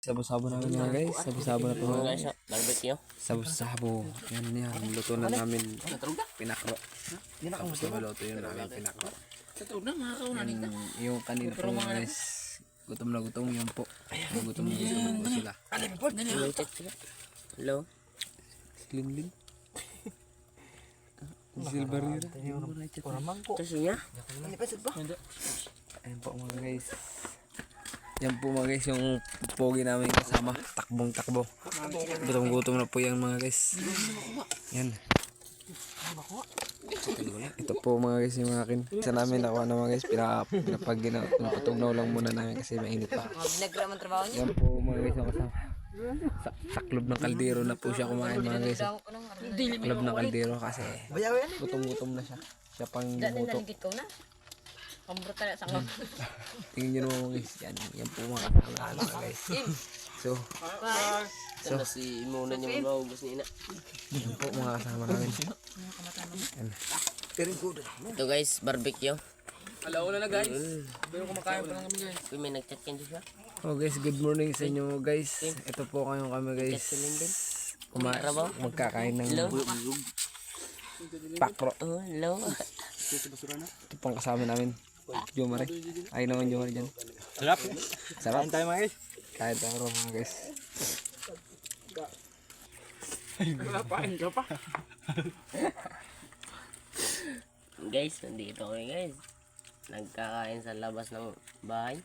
Sabo-sabo namin mga guys. Sabo-sabo na po mga guys. Barbecue. Sabo-sabo. Yan yan. Luto na namin. Pinakro. Tapos na maluto yun namin pinakro. Yung kanina po mga guys. Gutom na gutom yun po. Gutom na gutom po sila. Hello. Sling-ling. Silver yun. Ito siya. Ayan po mga guys. Yan po mga guys yung pogi namin kasama. Takbong-takbo. Gutom-gutom na po yan mga guys. Yan. Ito po mga guys yung akin. Isa namin nakuha na mga guys. Pinapatugnaw lang muna namin kasi mainit pa. Yan po mga guys yung kasama. Sa club ng kaldero na po siya kumain mga guys. Club ng kaldero kasi gutom-gutom na siya. Siya pang lumuto. Tingnan nyo naman guys. Yan po mga kasama mga guys. So si Muna niya maubos ni Ina. yan po mga kasama namin. Yan. Ito guys, barbecue. Alauna na guys. Pero kumakain pa lang kami guys. Uy, may nag-chat yan siya. Oh guys, good morning sa inyo guys. Ito po kami guys. Magkakain ng pakro. Oh, hello. Ito pang kasama namin. Jomari. Ay naman Jomari dyan. Sarap. Sarap. Kain tayo mga guys. Kain tayo mga guys. Kain ka pa. Guys, nandito kami guys. Nagkakain sa labas ng bahay.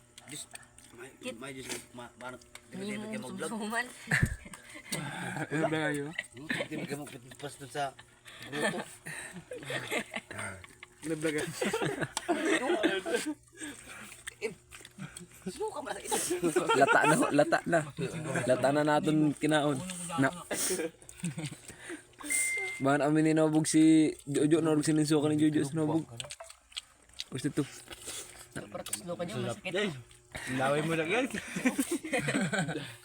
May Diyos, parang tinitibig kayo mag-vlog. Ano ba kayo? Tinitibig kayo mag-pas doon sa grupo. Ano-vlog ka? Lata na. Lata na natin kinaon. Na. Bahan amin ninabog si Jojo, narog sininsukan ni Jojo sinabog. Gusto to. Laway mo lang guys.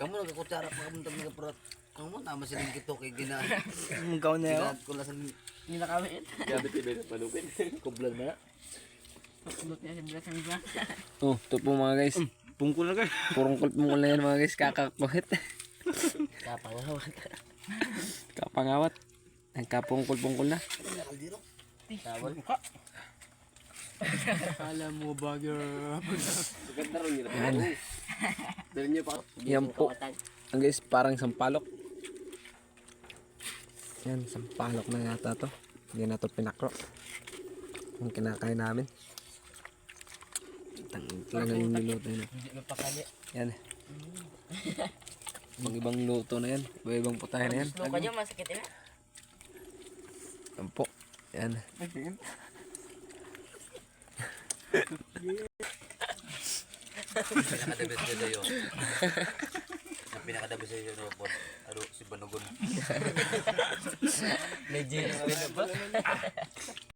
Kamu nagkakutsara pa kamu tabi nagkapurat. Kamu naman silang kito kay gina. Mungkaw na yun. Ginat ko lasan. Gabi tiba na palupin. Kublan na. Oh, ito po mga guys. Pungkol na guys. Purong kulpungkol na yan mga guys. Kakakuhit. Kapangawat. Kapangawat. Ang kapungkol-pungkol na. Sabon. Alam mo bagyo. Ganda rin yun. Yan. Dali niyo pa. Yan po. Ang guys, parang sampalok. Yan, sampalok na yata to. Hindi na to pinakro. Yung kinakain namin. Talagang niluto yun. Hindi mapakali. Yan. Ibang luto na yan. Ibang putahe na yan. Luka niyo, masakit na. Yan po. Yan. Pinakadabi sa iyo. Ang pinakadabi sa iyo robot. Ano si Banogon. Legit.